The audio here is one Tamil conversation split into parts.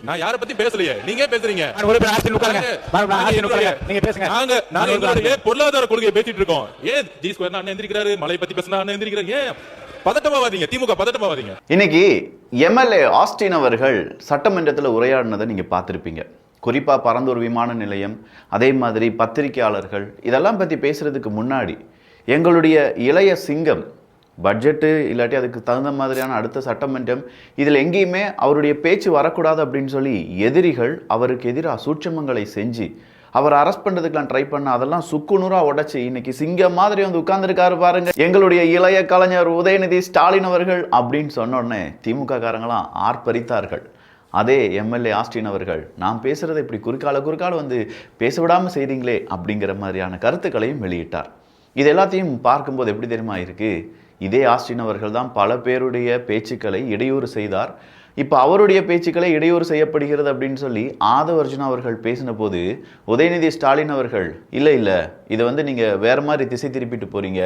நான் யாரை பத்தி பேசலையே, நீங்க பேசுறீங்க. நாங்க பொருளாதார கொள்கையை பேசிட்டு இருக்கோம். ஏன் ஜி ஸ்கொயர் அண்ணன் எந்திரிக்கிறாரு, மலை பத்தி பேசினா அண்ணன் எந்திரிக்கிறாரு. ஏன் பதட்டமாவாதீங்க, திமுக பதட்டமாவாதீங்க. இன்னைக்கு எம்எல்ஏ ஆஸ்டின் அவர்கள் சட்டமன்றத்தில் உரையாடினதை நீங்க பார்த்திருப்பீங்க. குறிப்பா பரந்தூர் விமான நிலையம், அதே மாதிரி பத்திரிகையாளர்கள், இதெல்லாம் பத்தி பேசுறதுக்கு முன்னாடி எங்களுடைய இளைய சிங்கம் பட்ஜெட்டு இல்லாட்டி அதுக்கு தகுந்த மாதிரியான அடுத்த சட்டமன்றம் இதில் எங்கேயுமே அவருடைய பேச்சு வரக்கூடாது அப்படின்னு சொல்லி எதிரிகள் அவருக்கு எதிராக சூட்சமங்களை செஞ்சு அவர் அரெஸ்ட் பண்ணுறதுக்கெலாம் ட்ரை பண்ண அதெல்லாம் சுக்குநூறாக உடைச்சி இன்னைக்கு சிங்கம் மாதிரி வந்து உட்கார்ந்துருக்காரு பாருங்க எங்களுடைய இளைய கலைஞர் உதயநிதி ஸ்டாலின் அவர்கள் அப்படின்னு சொன்னோடனே திமுக காரங்களாம் ஆர்ப்பரித்தார்கள். அதே எம்எல்ஏ ஆஸ்டின் அவர்கள் நான் பேசுகிறத இப்படி குறுக்கால வந்து பேச விடாமல் செய்கிறீங்களே அப்படிங்கிற மாதிரியான கருத்துக்களையும் வெளியிட்டார். இது எல்லாத்தையும் பார்க்கும்போது எப்படி தெரியுமா இருக்குது, இதே ஆஸ்டின் அவர்கள் தான் பல பேருடைய பேச்சுக்களை இடையூறு செய்தார். இப்போ அவருடைய பேச்சுக்களை இடையூறு செய்யப்படுகிறது அப்படின்னு சொல்லி ஆதவ அர்ஜுனா அவர்கள் பேசின போது உதயநிதி ஸ்டாலின் அவர்கள் இல்லை இதை வந்து நீங்கள் வேறு மாதிரி திசை திருப்பிட்டு போகிறீங்க,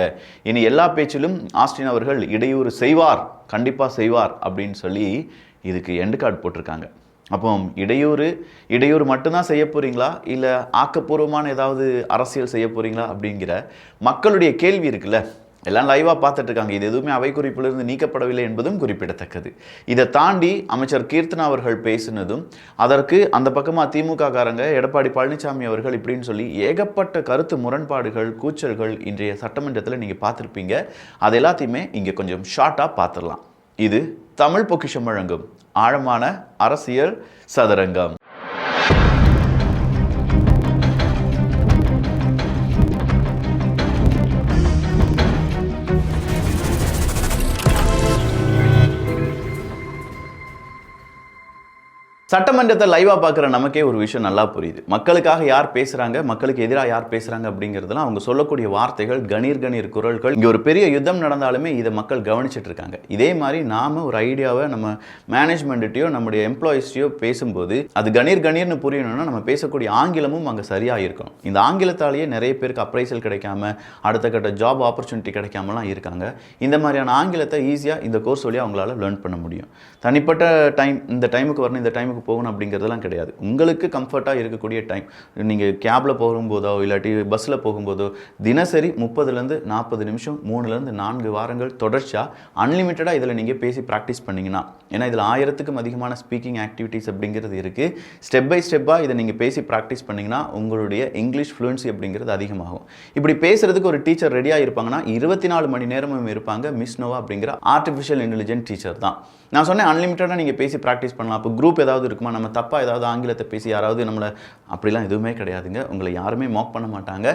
இனி எல்லா பேச்சிலும் ஆஸ்டின் அவர்கள் இடையூறு செய்வார், கண்டிப்பாக செய்வார் அப்படின்னு சொல்லி இதுக்கு எண்டு கார்டு போட்டிருக்காங்க. அப்போ இடையூறு மட்டும்தான் செய்ய போகிறீங்களா, இல்லை ஆக்கப்பூர்வமான ஏதாவது அரசியல் செய்ய போகிறீங்களா அப்படிங்கிற மக்களுடைய கேள்வி இருக்குல்ல, எல்லாம் லைவாக பார்த்துட்டு இருக்காங்க. இது எதுவுமே அவை குறிப்பிலிருந்து நீக்கப்படவில்லை என்பதும் குறிப்பிடத்தக்கது. இதை தாண்டி அமைச்சர் கீர்த்தனா அவர்கள் பேசினதும், அதற்கு அந்த பக்கமாக திமுக காரங்க எடப்பாடி பழனிசாமி அவர்கள் இப்படின்னு சொல்லி ஏகப்பட்ட கருத்து முரண்பாடுகள், கூச்சல்கள் இன்றைய சட்டமன்றத்தில் நீங்கள் பார்த்துருப்பீங்க. அது எல்லாத்தையுமே இங்கே கொஞ்சம் ஷார்ட்டாக பார்த்துடலாம். இது தமிழ் பொக்கிஷம் வழங்கும் ஆழமான அரசியல் சதுரங்கம். சட்டமன்றத்தை லைவாக பார்க்குற நமக்கே ஒரு விஷயம் நல்லா புரியுது. மக்களுக்காக யார் பேசுகிறாங்க, மக்களுக்கு எதிராக யார் பேசுகிறாங்க அப்படிங்கிறதுலாம் அவங்க சொல்லக்கூடிய வார்த்தைகள், கணீர் குரல்கள். இங்கே ஒரு பெரிய யுத்தம் நடந்தாலுமே இதை மக்கள் கவனிச்சுட்டு இருக்காங்க. இதே மாதிரி நாம் ஒரு ஐடியாவை நம்ம மேனேஜ்மெண்ட்டையோ நம்முடைய எம்ப்ளாயிஸ்டையோ பேசும்போது அது கணீர்னு புரியணும்னா நம்ம பேசக்கூடிய ஆங்கிலமும் அங்கே சரியாக இருக்கணும். இந்த ஆங்கிலத்தாலேயே நிறைய பேருக்கு அப்ரைசல் கிடைக்காம, அடுத்த கட்ட ஜாப் ஆப்பர்ச்சுனிட்டி கிடைக்காமலாம் இருக்காங்க. இந்த மாதிரியான ஆங்கிலத்தை ஈஸியாக இந்த கோர்ஸ் வழியாக அவங்களால லேர்ன் பண்ண முடியும். தனிப்பட்ட டைம், இந்த டைமுக்கு வரணும், இந்த டைமுக்கு போகணும் அப்படிங்கிறதுலாம் கிடையாது. உங்களுக்கு கம்ஃபர்ட்டாக இருக்கக்கூடிய டைம், நீங்கள் கேபில் போகும்போதோ இல்லாட்டி பஸ்ஸில் போகும்போதோ தினசரி 30லேருந்து 40 நிமிஷம் 3லேருந்து 4 வாரங்கள் தொடர்ச்சியாக அன்லிமிட்டடாக இதில் நீங்கள் பேசி ப்ராக்டிஸ் பண்ணிங்கன்னா, ஏன்னா இதில் 1000க்கும் அதிகமான ஸ்பீக்கிங் ஆக்டிவிட்டீஸ் அப்படிங்கிறது இருக்குது. ஸ்டெப் பை ஸ்டெப்பாக இதை நீங்கள் பேசி ப்ராக்டிஸ் பண்ணிங்கன்னா உங்களுடைய இங்கிலீஷ் ஃப்ளூயன்சி அப்படிங்கிறது அதிகமாகும். இப்படி பேசுகிறதுக்கு ஒரு டீச்சர் ரெடியாக இருப்பாங்கன்னா 24 மணி நேரமும் இருப்பாங்க. மிஸ் நோவா அப்படிங்கிற ஆர்டிஃபிஷியல் இன்டெலிஜென்ட் டீச்சர் தான். நான் சொன்னேன் அன்லிமிட்டடாக நீங்கள் பேசி ப்ராக்டிஸ் பண்ணலாம். அப்போ குரூப் ஏதாவது இருக்குமா, நம்ம தப்பாக ஏதாவது ஆங்கிலத்தை பேசி யாராவது நம்மளை, அப்படிலாம் எதுவுமே கிடையாதுங்க. உங்களை யாருமே மாக் பண்ண மாட்டாங்க.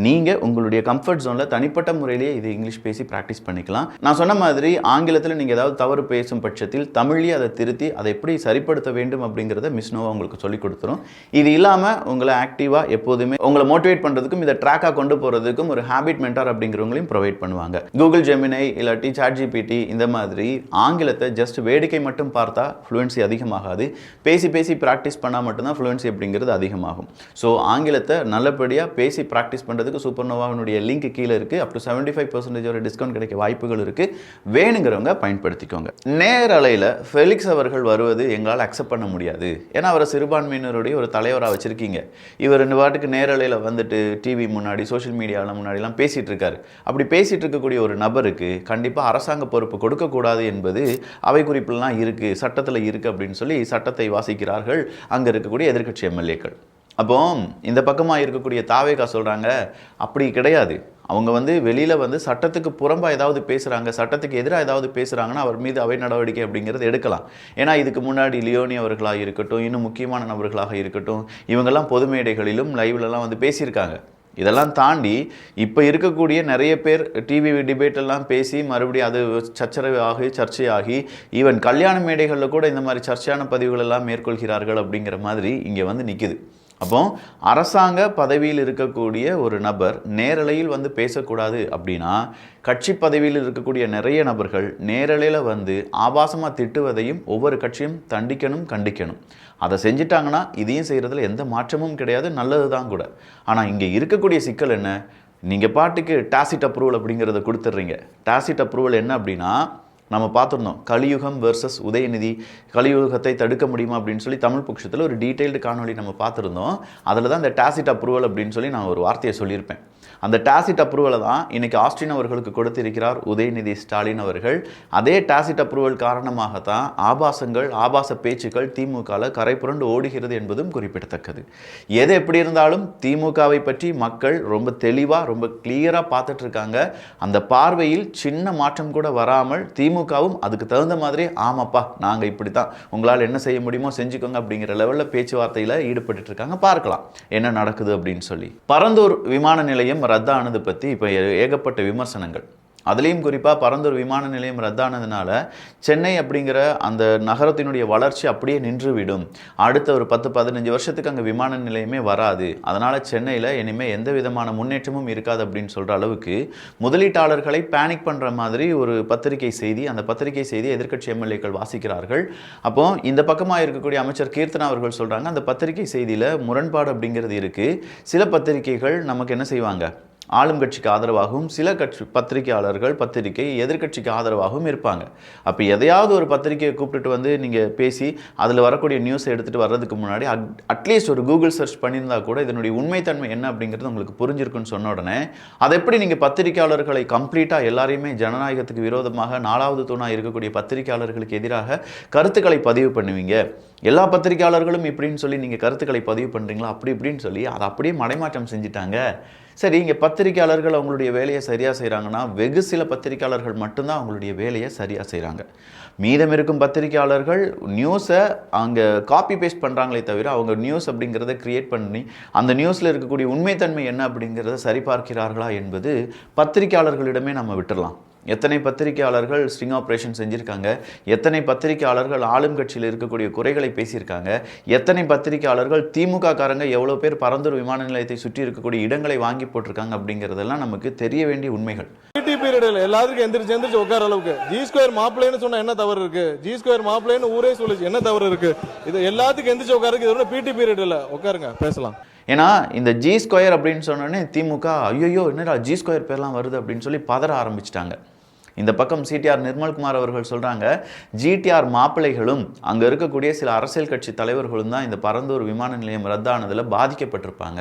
நீங்கள் உங்களுடைய கம்ஃபர்ட் ஜோனில் தனிப்பட்ட முறையிலேயே இது இங்கிலீஷ் பேசி ப்ராக்டிஸ் பண்ணிக்கலாம். நான் சொன்ன மாதிரி ஆங்கிலத்தில் நீங்கள் ஏதாவது தவறு பேசும் பட்சத்தில் தமிழ்லேயே அதை திருத்தி அதை எப்படி சரிப்படுத்த வேண்டும் அப்படிங்கிறத மிஸ் நோவா உங்களுக்கு சொல்லிக் கொடுத்துரும். இது இல்லாமல் உங்களை ஆக்டிவாக எப்போதுமே உங்களை மோட்டிவேட் பண்ணுறதுக்கும் இதை ட்ராக்காக கொண்டு போகிறதுக்கும் ஒரு ஹேபிட் மென்டார் அப்படிங்கிறவங்களையும் ப்ரொவைட் பண்ணுவாங்க. கூகுள் ஜெமினை இல்லாட்டி ChatGPT இந்த மாதிரி ஆங்கிலத்தை ஜஸ்ட் வேடிக்கை மட்டும் பார்த்தா ஃப்ளூயன்சி அதிகமாகாது. பேசி ப்ராக்டிஸ் பண்ணால் மட்டும்தான் ஃப்ளூயன்சி அப்படிங்கிறது அதிகமாகும். ஸோ ஆங்கிலத்தை நல்லபடியாக பேசி ப்ராக்டிஸ் பண்ணுறதுக்கு சூப்பர் நோவாவினுடைய லிங்க் கீழே இருக்குது. அப் டு 75% டிஸ்கவுண்ட் கிடைக்க வாய்ப்புகள் இருக்குது. வேணுங்கிறவங்க பயன்படுத்திக்கோங்க. நேரலையில் ஃபெலிக்ஸ் அவர்கள் வருவது எங்களால் அக்செப்ட் பண்ண முடியாது. ஏன்னா அவரை சிறுபான்மையினருடைய ஒரு தலைவராக வச்சுருக்கீங்க. இவர் 2 வாட்டுக்கு நேரலையில் வந்துட்டு டிவி முன்னாடி, சோஷியல் மீடியாவில் முன்னாடிலாம் பேசிகிட்டு இருக்காரு. அப்படி பேசிகிட்டு இருக்கக்கூடிய ஒரு நபருக்கு கண்டிப்பாக அரசாங்க பொறுப்பு கொடுக்கக்கூடாது என்பது அவை குறிப்பிலாம் இருக்குது, சட்டத்தில் இருக்குது அப்படின்னு சொல்லி சட்டத்தை வாசிக்கிறார்கள் அங்கே இருக்கக்கூடிய எதிர்க்கட்சி எம்எல்ஏக்கள். அப்போ இந்த பக்கமாக இருக்கக்கூடிய தாவேகா சொல்கிறாங்க அப்படி கிடையாது. அவங்க வந்து வெளியில் வந்து சட்டத்துக்கு புறம்பாக ஏதாவது பேசுகிறாங்க, சட்டத்துக்கு எதிராக ஏதாவது பேசுகிறாங்கன்னா அவர் மீது அவை நடவடிக்கை அப்படிங்கிறது எடுக்கலாம். ஏன்னா இதுக்கு முன்னாடி லியோனி அவர்களாக இருக்கட்டும், இன்னும் முக்கியமான நபர்களாக இருக்கட்டும், இவங்கெல்லாம் பொது மேடைகளிலும் லைவ்லலாம் வந்து பேசியிருக்காங்க. இதெல்லாம் தாண்டி இப்போ இருக்கக்கூடிய நிறைய பேர் டிவி டிபேட்டெல்லாம் பேசி மறுபடியும் அது சர்ச்சையாகி ஈவன் கல்யாண மேடைகளில் கூட இந்த மாதிரி சர்ச்சையான பதிவுகள் எல்லாம் மேற்கொள்கிறார்கள் அப்படிங்கிற மாதிரி இங்கே வந்து நிற்குது. அப்போ அரசாங்க பதவியில் இருக்கக்கூடிய ஒரு நபர் நேரலையில் வந்து பேசக்கூடாது அப்படின்னா, கட்சி பதவியில் இருக்கக்கூடிய நிறைய நபர்கள் நேரலையில் வந்து ஆபாசமாக திட்டுவதையும் ஒவ்வொரு கட்சியும் கண்டிக்கணும். அதை செஞ்சிட்டாங்கன்னா இதையும் செய்கிறதுல எந்த மாற்றமும் கிடையாது, நல்லது தான் கூட. ஆனால் இங்கே இருக்கக்கூடிய சிக்கல் என்ன, நீங்கள் பாட்டுக்கு டாசிட் அப்ரூவல் அப்படிங்கிறத கொடுத்துட்றீங்க. டாசிட் அப்ரூவல் என்ன அப்படின்னா, நம்ம பார்த்துருந்தோம் கலியுகம் வெர்சஸ் உதயநிதி, கலியுகத்தை தடுக்க முடியுமா அப்படின்னு சொல்லி தமிழ் பட்சத்தில் ஒரு டீட்டெயில்டு காணொலி நம்ம பார்த்துருந்தோம். அதில் தான் இந்த டாசிட் அப்ரூவல் அப்படின்னு சொல்லி நான் ஒரு வார்த்தையை சொல்லியிருப்பேன். அந்த டாசிட் அப்ரூவலை தான் இன்னைக்கு ஆஸ்டின் அவர்களுக்கு கொடுத்திருக்கிறார் உதயநிதி ஸ்டாலின் அவர்கள். அதே டாசிட் அப்ரூவல் காரணமாகத்தான் ஆபாசங்கள், ஆபாச பேச்சுக்கள் திமுகவில் கரை புரண்டு ஓடுகிறது என்பதும் குறிப்பிடத்தக்கது. எது எப்படி இருந்தாலும் திமுகவை பற்றி மக்கள் ரொம்ப தெளிவாக, ரொம்ப கிளியராக பார்த்துட்டு இருக்காங்க. அந்த பார்வையில் சின்ன மாற்றம் கூட வராமல் திமுகவும் அதுக்கு தகுந்த மாதிரி ஆமாப்பா நாங்கள் இப்படி தான், உங்களால் என்ன செய்ய முடியுமோ செஞ்சுக்கோங்க அப்படிங்கிற லெவலில் பேச்சுவார்த்தையில் ஈடுபட்டு இருக்காங்க. பார்க்கலாம் என்ன நடக்குது அப்படின்னு சொல்லி. பரந்தூர் விமான நிலையம் ரத்தானது பற்றி இப்போ ஏகப்பட்ட விமர்சனங்கள். அதுலேயும் குறிப்பாக பரந்தூர் விமான நிலையம் ரத்தானதுனால சென்னை அப்படிங்கிற அந்த நகரத்தினுடைய வளர்ச்சி அப்படியே நின்றுவிடும். அடுத்த ஒரு 10-15 வருஷத்துக்கு அங்கே விமான நிலையமே வராது. அதனால் சென்னையில் இனிமேல் எந்த விதமான முன்னேற்றமும் இருக்காது அப்படின்னு சொல்கிற அளவுக்கு முதலீட்டாளர்களை பேனிக் பண்ணுற மாதிரி ஒரு பத்திரிகை செய்தி, அந்த பத்திரிகை செய்தி எதிர்க்கட்சி எம்எல்ஏக்கள் வாசிக்கிறார்கள். அப்போ இந்த பக்கமாக இருக்கக்கூடிய அமைச்சர் கீர்த்தனா அவர்கள் சொல்கிறாங்க, அந்த பத்திரிகை செய்தியில் முரண்பாடு அப்படிங்கிறது இருக்குது. சில பத்திரிகைகள் நமக்கு என்ன செய்வாங்க, ஆளும் கட்சிக்கு ஆதரவாகவும், சில பத்திரிகையாளர்கள் பத்திரிகை எதிர்கட்சிக்கு ஆதரவாகவும் இருப்பாங்க. அப்போ எதையாவது ஒரு பத்திரிகையை கூப்பிட்டுட்டு வந்து நீங்கள் பேசி அதில் வரக்கூடிய நியூஸை எடுத்துகிட்டு வர்றதுக்கு முன்னாடி அட்லீஸ்ட் ஒரு கூகுள் சர்ச் பண்ணியிருந்தா கூட இதனுடைய உண்மைத்தன்மை என்ன அப்படிங்கிறது உங்களுக்கு புரிஞ்சிருக்குன்னு சொன்ன உடனே அதை எப்படி நீங்கள் பத்திரிகையாளர்களை கம்ப்ளீட்டாக எல்லாரையுமே ஜனநாயகத்துக்கு விரோதமாக 4வது தூணாக இருக்கக்கூடிய பத்திரிகையாளர்களுக்கு எதிராக கருத்துக்களை பதிவு பண்ணுவீங்க? எல்லா பத்திரிகையாளர்களும் இப்படின்னு சொல்லி நீங்கள் கருத்துக்களை பதிவு பண்ணுறீங்களா அப்படி இப்படின்னு சொல்லி அதை அப்படியே மடைமாற்றம் செஞ்சுட்டாங்க. சரி, இங்கே பத்திரிகையாளர்கள் அவங்களுடைய வேலையை சரியாக செய்கிறாங்கன்னா வெகு சில பத்திரிகையாளர்கள் மட்டும்தான் அவங்களுடைய வேலையை சரியாக செய்கிறாங்க. மீதம் இருக்கும் பத்திரிகையாளர்கள் நியூஸை அங்கே காப்பி பேஸ்ட் பண்ணுறாங்களே தவிர அவங்க நியூஸ் அப்படிங்கிறத கிரியேட் பண்ணி அந்த நியூஸில் இருக்கக்கூடிய உண்மைத்தன்மை என்ன அப்படிங்கிறத சரிபார்க்கிறார்களா என்பது பத்திரிகையாளர்களிடமே நம்ம விட்டுடலாம். எத்தனை பத்திரிகையாளர்கள் ஸ்ட்ரிங் ஆப்ரேஷன் செஞ்சுருக்காங்க, எத்தனை பத்திரிகையாளர்கள் ஆளும் கட்சியில் இருக்கக்கூடிய குறைகளை பேசியிருக்காங்க, எத்தனை பத்திரிகையாளர்கள் திமுக காரங்க எவ்வளோ பேர் பரந்தூர் விமான நிலையத்தை சுற்றி இருக்கக்கூடிய இடங்களை வாங்கி போட்டிருக்காங்க அப்படிங்கிறதெல்லாம் நமக்கு தெரிய வேண்டிய உண்மைகள். எல்லாத்துக்கும் எந்திரிச்சு உட்கார அளவுக்கு G2 மாப்பிள்ளைன்னு சொன்னா என்ன தவறு இருக்கு? G2 மாப்பிள்ளைன்னு ஊரே சொல்லுச்சு, என்ன தவறு இருக்கு? இது எல்லாத்துக்கும் எந்திரிச்சு உட்காருக்கு இது பிடி பீரியட் இல்ல, உட்காருங்க பேசலாம். ஏன்னா இந்த G2 அப்படின்னு சொன்னோடனே திமுக ஐயோ என்னடா G2 பேர்லாம் வருது அப்படின்னு சொல்லி பதற ஆரம்பிச்சிட்டாங்க. இந்த பக்கம் சிடிஆர் நிர்மல்குமார் அவர்கள் சொல்கிறாங்க, ஜிடிஆர் மாப்பிள்ளைகளும் அங்கே இருக்கக்கூடிய சில அரசியல் கட்சி தலைவர்களும் தான் இந்த பரந்தூர் விமான நிலையம் ரத்தானதில் பாதிக்கப்பட்டிருப்பாங்க.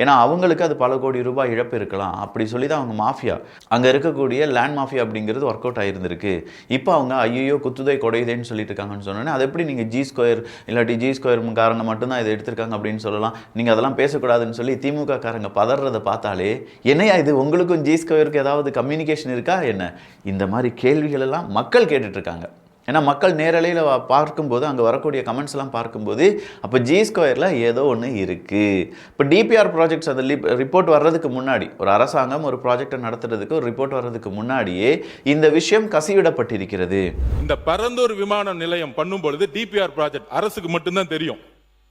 ஏன்னா அவங்களுக்கு அது பல கோடி ரூபாய் இழப்பு இருக்கலாம் அப்படி சொல்லி தான் அவங்க மாஃபியா, அங்கே இருக்கக்கூடிய லேண்ட் மாஃபியா அப்படிங்கிறது ஒர்க் அவுட் ஆகிருந்திருக்கு. இப்போ அவங்க ஐயோ குத்துதை கொடையுதேன்னு சொல்லிட்டு இருக்காங்கன்னு சொன்னோன்னே அது எப்படி நீங்கள் G2 இல்லாட்டி G2 காரங்க மட்டும்தான் இதை எடுத்திருக்காங்க அப்படின்னு சொல்லலாம், நீங்கள் அதெல்லாம் பேசக்கூடாதுன்னு சொல்லி திமுக காரங்க பதறதை பார்த்தாலே என்னையா இது உங்களுக்கும் G2 ஏதாவது கம்யூனிகேஷன் இருக்கா என்ன? இந்த மாதிரி கேள்விகள் எல்லாம் மக்கள் கேட்டுட்ருக்காங்க. ஏன்னா மக்கள் நேரலையில் பார்க்கும்போது அங்கே வரக்கூடிய கமெண்ட்ஸ் எல்லாம் பார்க்கும்போது அப்போ G2 ஏதோ ஒன்று இருக்குது. இப்போ டிபிஆர் ப்ராஜெக்ட்ஸ் அந்த ரிப்போர்ட் வர்றதுக்கு முன்னாடி ஒரு அரசாங்கம் ஒரு ப்ராஜெக்டை நடத்துறதுக்கு ஒரு ரிப்போர்ட் வர்றதுக்கு முன்னாடியே இந்த விஷயம் கசிவிடப்பட்டிருக்கிறது. இந்த பரந்தூர் விமான நிலையம் பண்ணும் பொழுது டிபிஆர் ப்ராஜெக்ட் அரசுக்கு மட்டும்தான் தெரியும்,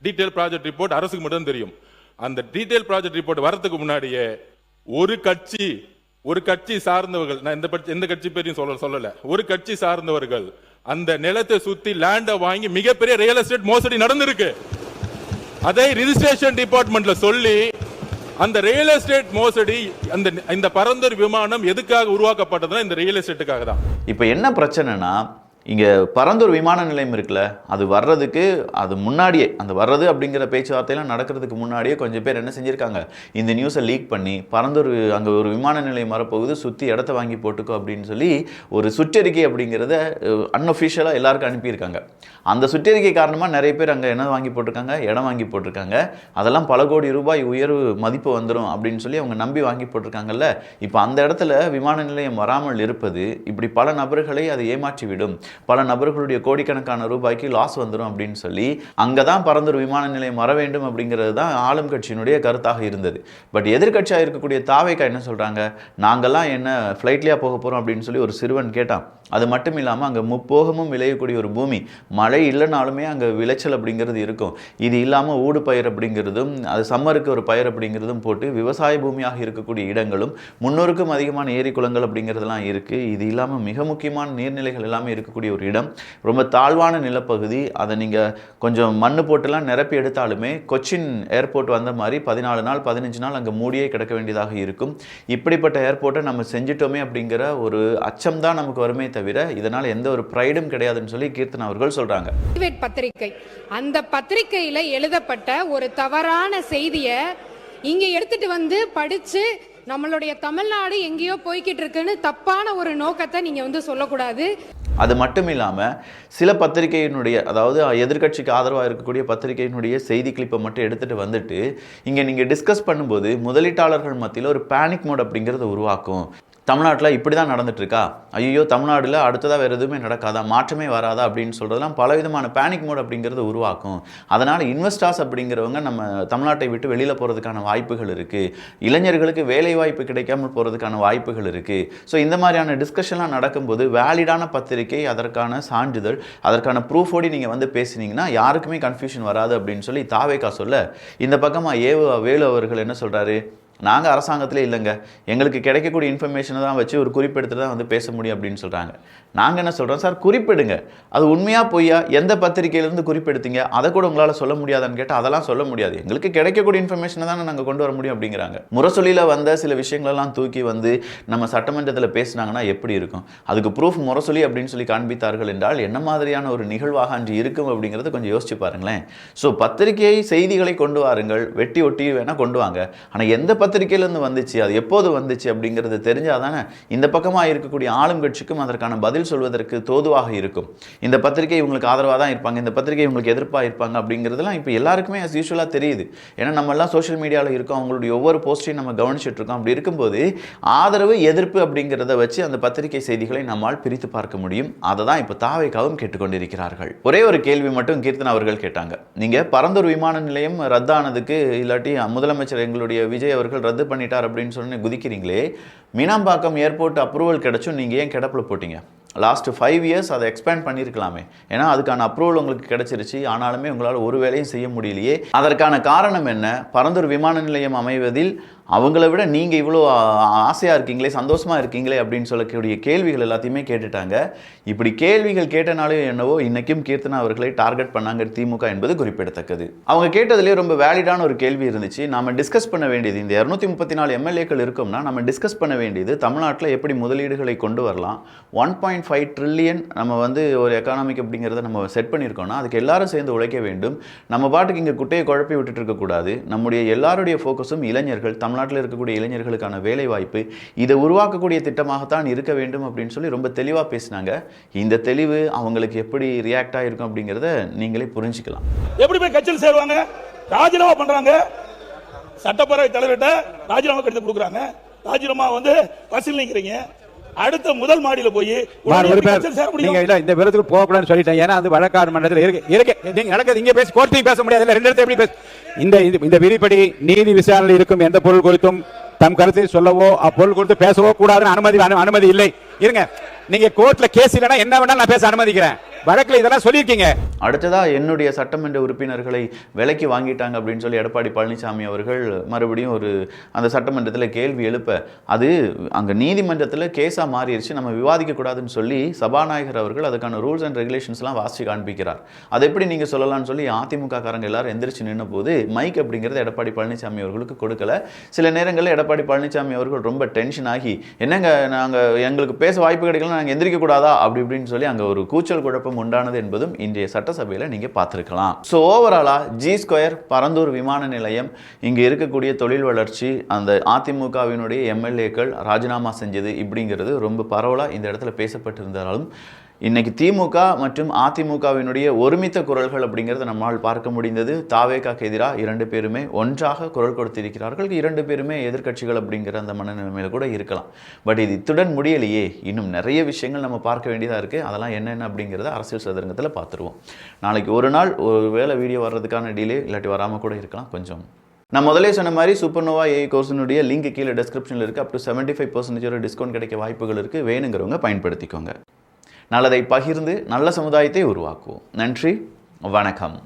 டீடைல் ப்ராஜெக்ட் ரிப்போர்ட் அரசுக்கு மட்டும் தெரியும். அந்த டீடைல் ப்ராஜெக்ட் ரிப்போர்ட் வர்றதுக்கு முன்னாடியே ஒரு கட்சி சார்ந்தவர்கள், நான் எந்த கட்சி பேரையும் சொல்லல, ஒரு கட்சி சார்ந்தவர்கள் அந்த நிலத்தை சுத்தி லேண்ட வாங்கி மிகப்பெரிய ரியல் எஸ்டேட் மோசடி நடந்திருக்கு. அதை ரிஜிஸ்ட்ரேஷன் டிபார்ட்மெண்ட்ல சொல்லி அந்த ரியல் எஸ்டேட் மோசடி, இந்த பரந்தூர் விமானம் எதுக்காக உருவாக்கப்பட்டதுன்னா இந்த ரியல் எஸ்டேட்டுக்காக தான். இப்போ என்ன பிரச்சனைனா, இங்கே பரந்தூர் விமான நிலையம் இருக்குல்ல, அது வர்றதுக்கு அது முன்னாடியே, அந்த வர்றது அப்படிங்கிற பேச்சுவார்த்தையெல்லாம் நடக்கிறதுக்கு முன்னாடியே கொஞ்சம் பேர் என்ன செஞ்சுருக்காங்க, இந்த நியூஸை லீக் பண்ணி பரந்தூர் அங்கே ஒரு விமான நிலையம் வரப்போகுது சுற்றி இடத்த வாங்கி போட்டுக்கோ அப்படின்னு சொல்லி ஒரு சுற்றறிக்கை அப்படிங்கிறத அன்அஃபிஷியலாக எல்லாருக்கும் அனுப்பியிருக்காங்க. அந்த சுற்றறிக்கை காரணமாக நிறைய பேர் அங்கே என்ன வாங்கி போட்டிருக்காங்க, இடம் வாங்கி போட்டிருக்காங்க. அதெல்லாம் பல கோடி ரூபாய் உயர்வு மதிப்பு வந்துடும் அப்படின்னு சொல்லி அவங்க நம்பி வாங்கி போட்டிருக்காங்கல்ல. இப்போ அந்த இடத்துல விமான நிலையம் வராமல் இருப்பது இப்படி பல நபர்களை அதை ஏமாற்றிவிடும், பல நபர்களுடைய கோடிக்கணக்கான ரூபாய்க்கு லாஸ் வந்துடும் அப்படின்னு சொல்லி அங்கே தான் பரந்தூர் விமான நிலையம் வர வேண்டும் அப்படிங்கிறது தான் ஆளும் கட்சியினுடைய கருத்தாக இருந்தது. பட் எதிர்கட்சியாக இருக்கக்கூடிய தாவேக்கா என்ன சொல்கிறாங்க, நாங்கள்லாம் என்ன ஃப்ளைட்லேயே போக போகிறோம் அப்படின்னு சொல்லி ஒரு சிறுவன் கேட்டான். அது மட்டும் இல்லாமல் அங்கே முப்போகமும் விளையக்கூடிய ஒரு பூமி, மழை இல்லைனாலுமே அங்கே விளைச்சல் அப்படிங்கிறது இருக்கும். இது இல்லாமல் ஊடு பயிர் அப்படிங்கிறதும் அது சம்மருக்கு ஒரு பயிர் அப்படிங்கிறதும் போட்டு விவசாய பூமியாக இருக்கக்கூடிய இடங்களும் 300க்கும் அதிகமான ஏரி குளங்கள் அப்படிங்கிறதுலாம் இருக்குது. இது இல்லாமல் மிக முக்கியமான நீர்நிலைகள் எல்லாமே இருக்கக்கூடிய ஒரு இடம், ரொம்ப தாழ்வான நிலப்பகுதி. அதை நீங்கள் கொஞ்சம் மண்ணு போட்டுலாம் நிரப்பி எடுத்தாலுமே கொச்சின் ஏர்போர்ட் வந்த மாதிரி 14 நாள் 15 நாள் அங்கே மூடியே கிடக்க வேண்டியதாக இருக்கும். இப்படிப்பட்ட ஏர்போர்ட்டை நம்ம செஞ்சிட்டோமே அப்படிங்கிற ஒரு அச்சம் தான் நமக்கு வருமே தவிர இதனால் எந்த ஒரு ப்ரைடும் கிடையாதுன்னு சொல்லி கீர்த்தனா அவர்கள் சொல்றாங்க. பத்திரிகை, அந்த பத்திரிகையில எழுதப்பட்ட ஒரு தவறான செய்தியை இங்க எடுத்துட்டு வந்து படிச்சு நம்மளுடைய தமிழ்நாடு எங்கேயோ போய்கிட்டு இருக்குன்னு தப்பான ஒரு நோக்கத்தை நீங்க சொல்லக்கூடாது. அது மட்டும் இல்லாமல் சில பத்திரிகையினுடைய, அதாவது எதிர்க்கட்சிக்கு ஆதரவாக இருக்கக்கூடிய பத்திரிகையினுடைய செய்தி கிளிப்பை மட்டும் எடுத்துகிட்டு வந்துட்டு இங்கே நீங்கள் டிஸ்கஸ் பண்ணும்போது முதலீட்டாளர்கள் மத்தியில் ஒரு பேனிக் மோட் அப்படிங்கிறத உருவாக்கும். தமிழ்நாட்டில் இப்படி தான் நடந்துட்டு இருக்கா, ஐயோ தமிழ்நாட்டில் அடுத்ததாக வேறு எதுவுமே நடக்காதா, மாற்றமே வராதா அப்படின்னு சொல்கிறதுலாம் பலவிதமான பேனிக் மோட் அப்படிங்கிறது உருவாக்கும். அதனால் இன்வெஸ்டர்ஸ் அப்படிங்கிறவங்க நம்ம தமிழ்நாட்டை விட்டு வெளியில் போகிறதுக்கான வாய்ப்புகள் இருக்குது, இளைஞர்களுக்கு வேலை வாய்ப்பு கிடைக்காமல் போகிறதுக்கான வாய்ப்புகள் இருக்குது. ஸோ இந்த மாதிரியான டிஸ்கஷன்லாம் நடக்கும்போது வேலிடான பத்திரிகை, அதற்கான சான்றிதழ், அதற்கான ப்ரூஃபோடு நீங்கள் பேசினீங்கன்னா யாருக்குமே கன்ஃபியூஷன் வராது அப்படின்னு சொல்லி தாவேகா சொல்ல, இந்த பக்கமாக வேலு அவர்கள் என்ன சொல்கிறாரு, நாங்கள் அரசாங்கத்திலே இல்லைங்க, எங்களுக்கு கிடைக்கக்கூடிய இன்ஃபர்மேஷனை தான் வச்சு ஒரு குறிப்பெடுத்து தான் பேச முடியும் அப்படின்னு சொல்கிறாங்க. நாங்கள் என்ன சொல்கிறோம், சார் குறிப்பெடுங்க, அது உண்மையாக பொய்யா, எந்த பத்திரிகையிலேருந்து குறிப்பெடுத்தீங்க, அதை கூட உங்களால் சொல்ல முடியாதான்னு கேட்டால் அதெல்லாம் சொல்ல முடியாது, எங்களுக்கு கிடைக்கக்கூடிய இன்ஃபர்மேஷனை தானே நாங்கள் கொண்டு வர முடியும் அப்படிங்கிறாங்க. முரசொலியில் வந்த சில விஷயங்களெல்லாம் தூக்கி நம்ம சட்டமன்றத்தில் பேசினாங்கன்னா எப்படி இருக்கும், அதுக்கு ப்ரூஃப் முரசொலி அப்படின்னு சொல்லி காண்பித்தார்கள் என்றால் என்ன மாதிரியான ஒரு நிகழ்வாக அன்று இருக்கும் அப்படிங்கிறத கொஞ்சம் யோசிச்சு பாருங்களேன். ஸோ பத்திரிகை செய்திகளை கொண்டு வாருங்கள், வெட்டி ஒட்டி வேணால் கொண்டு வாங்க, ஆனால் எந்த பத்திரிகையிலேருந்து வந்துச்சு, அது எப்போது வந்துச்சு அப்படிங்கிறது தெரிஞ்சாதானே இந்த பக்கமாக இருக்கக்கூடிய ஆளும் கட்சிக்கும் அதற்கான பதில் சொல்வதற்கு தோதுவாக இருக்கும். இந்த பத்திரிகை இவங்களுக்கு ஆதரவாக தான் இருப்பாங்க, இந்த பத்திரிகை இவங்களுக்கு எதிர்ப்பாக இருப்பாங்க அப்படிங்கிறதுலாம் இப்போ எல்லாருக்குமே as usual தெரியுது. ஏன்னா நம்ம எல்லாம் சோஷியல் மீடியாவில் இருக்கோம், அவங்களுடைய ஒவ்வொரு போஸ்டையும் நம்ம கவனிச்சுட்டு இருக்கோம். அப்படி இருக்கும்போது ஆதரவு எதிர்ப்பு அப்படிங்கிறத வச்சு அந்த பத்திரிகை செய்திகளை நம்மால் பிரித்து பார்க்க முடியும். அதை தான் இப்போ தாவேகாவும் கேட்டுக்கொண்டிருக்கிறார்கள். ஒரே ஒரு கேள்வி மட்டும் கீர்த்தனா அவர்கள் கேட்டாங்க, நீங்கள் பரந்தூர் விமான நிலையம் ரத்தானதுக்கு இல்லாட்டி முதலமைச்சர் எங்களுடைய விஜய் அவர்கள் ரத்து பண்ணிட்டார் அப்படின்னு சொல்லி குதிக்கிறீங்களே, மீனாம்பாக்கம் ஏர்போர்ட் அப்ரூவல் கிடைச்சும் நீங்கள் ஏன் கிடப்பில் போட்டீங்க? லாஸ்ட் 5 இயர்ஸ் அதை எக்ஸ்பேண்ட் பண்ணியிருக்கலாமே, ஏன்னா அதுக்கான அப்ரூவல் உங்களுக்கு கிடைச்சிருச்சு, ஆனாலுமே உங்களால் ஒரு வேலையும் செய்ய முடியலையே. அதற்கான காரணம் என்ன? பரந்தூர் விமான நிலையம் அமைவதில் அவங்கள விட நீங்கள் இவ்வளோ ஆசையாக இருக்கீங்களே, சந்தோஷமாக இருக்கீங்களே அப்படின்னு சொல்லக்கூடிய கேள்விகள் எல்லாத்தையுமே கேட்டுட்டாங்க. இப்படி கேள்விகள் கேட்டனாலே என்னவோ இன்றைக்கும் கீர்த்தனா அவர்களை டார்கெட் பண்ணாங்க திமுக என்பது குறிப்பிடத்தக்கது. அவங்க கேட்டதுலேயே ரொம்ப வேலிடான ஒரு கேள்வி இருந்துச்சு. நம்ம டிஸ்கஸ் பண்ண வேண்டியது, இந்த 234 எம்எல்ஏக்கள் இருக்கோம்னா நம்ம டிஸ்கஸ் பண்ண வேண்டியது தமிழ்நாட்டில் எப்படி முதலீடுகளை கொண்டு வரலாம். 1.5 ட்ரில்லியன் நம்ம ஒரு எக்கானாமிக் அப்படிங்கிறத நம்ம செட் பண்ணியிருக்கோம்னா அதுக்கு எல்லாரும் சேர்ந்து உழைக்க வேண்டும். நம்ம பாட்டுக்கு இங்கே குட்டையை குழப்பி விட்டுட்டு இருக்கக்கூடாது. நம்முடைய எல்லாருடைய ஃபோக்கஸும் இளைஞர்கள், தமிழ்நாட்டில் இருக்கக்கூடிய இளைஞர்களுக்கான வேலை வாய்ப்பு, இதை உருவாக்கக்கூடிய திட்டமாகத்தான் இருக்க வேண்டும் அப்படின்னு சொல்லி ரொம்ப தெளிவாக பேசினாங்க. இந்த தெளிவு அவங்களுக்கு எப்படி ரியாக்ட் ஆகிருக்கும் அப்படிங்கிறத நீங்களே புரிஞ்சுக்கலாம். எப்படி போய் கட்சியில் சேருவாங்க, ராஜினாமா பண்றாங்க, சட்டப்பேரவை தலைவர்கிட்ட ராஜினாமா கடிதம் கொடுக்குறாங்க, ராஜினாமா பரிசீலிக்கிறீங்க, அடுத்த முதல் மாடியில போய் நீங்க இல்ல இந்த விருதுக்கு போக கூடாதுன்னு சொல்லிட்டேன். ஏன்னா அது வழக்காடு மன்றத்தில் இருக்கு. நீங்க நடக்குது இங்க பேசி கோர்ட்டையும் பேச முடியாது. ரெண்டு இடத்துல எப்படி பேச, இந்த விதிப்படி நீதி விசாரணை இருக்கும் எந்த பொருள் குறித்தும் தம் கருத்தை சொல்லவோ அப்பொருள் குறித்து பேசவோ கூடாதுன்னு அனுமதி இல்லை. இருங்க, நீங்க கோர்ட்ல கேஸ் இல்லைன்னா என்ன வேணாலும் நான் பேச அனுமதிக்கிறேன். வழக்கில் இதெல்லாம் சொல்லியிருக்கீங்க. அடுத்ததா என்னுடைய சட்டமன்ற உறுப்பினர்களை விலைக்கு வாங்கிட்டாங்க அப்படின்னு சொல்லி எடப்பாடி பழனிசாமி அவர்கள் மறுபடியும் அந்த சட்டமன்றத்தில் கேள்வி எழுப்ப, அது அங்கே நீதிமன்றத்தில் கேஸாக மாறிடுச்சு, நம்ம விவாதிக்க கூடாதுன்னு சொல்லி சபாநாயகர் அவர்கள் அதுக்கான ரூல்ஸ் அண்ட் ரெகுலேஷன்ஸ்லாம் வாசித்து காண்பிக்கிறார். அது எப்படி நீங்கள் சொல்லலாம்னு சொல்லி அதிமுக காரங்க எல்லாரும் எந்திரிச்சு நின்ன போது மைக் அப்படிங்கிறது எடப்பாடி பழனிசாமி அவர்களுக்கு கொடுக்கல. சில நேரங்களில் எடப்பாடி பழனிசாமி அவர்கள் ரொம்ப டென்ஷன் ஆகி, என்னங்க நாங்கள் எங்களுக்கு பேச வாய்ப்பு கிடைக்கல, நாங்கள் எந்திரிக்க கூடாதா அப்படி இப்படின்னு சொல்லி அங்கே ஒரு கூச்சல் குழப்பம் உண்டானது என்பதும் இன்றைய சட்டசபையில் நீங்க பார்த்திருக்கலாம். ஸோ ஓவராலா G2 பரந்தூர் விமான நிலையம், இங்கே இருக்கக்கூடிய தொழில் வளர்ச்சி, அந்த அதிமுகவினுடைய எம்எல்ஏக்கள் ராஜினாமா செஞ்சது இப்படிங்கிறது ரொம்ப பரவலாக இந்த இடத்துல பேசப்பட்டிருந்தாலும் இன்னைக்கு திமுக மற்றும் அதிமுகவினுடைய ஒருமித்த குரல்கள் அப்படிங்கிறத நம்மால் பார்க்க முடிந்தது. தாவேகாக்கு எதிராக 2 பேருமே ஒன்றாக குரல் கொடுத்திருக்கிறார்கள். 2 பேருமே எதிர்க்கட்சிகள் அப்படிங்கிற அந்த மனநிலைமையில கூட இருக்கலாம். பட் இது இத்துடன் முடியலையே, இன்னும் நிறைய விஷயங்கள் நம்ம பார்க்க வேண்டியதாக இருக்குது. அதெல்லாம் என்னென்ன அப்படிங்கிறத அரசியல் சதுரங்கத்தில் பார்த்துருவோம். நாளைக்கு ஒரு நாள் ஒரு வேளை வீடியோ வர்றதுக்கான டிலே இல்லாட்டி வராமல் கூட இருக்கலாம். கொஞ்சம் நான் முதலே சொன்ன மாதிரி சூப்பர்னோவா ஏஐ கோர்ஸினுடைய லிங்க் கீழே டிஸ்கிரிப்ஷனில் இருக்குது. அப் டு 75% டிஸ்கவுண்ட் கிடைக்க வாய்ப்புகள் இருக்குது. வேணுங்கிறவங்க பயன்படுத்திக்கோங்க. நல்லதை பகிர்ந்து நல்ல சமுதாயத்தை உருவாக்குவோம். நன்றி, வணக்கம்.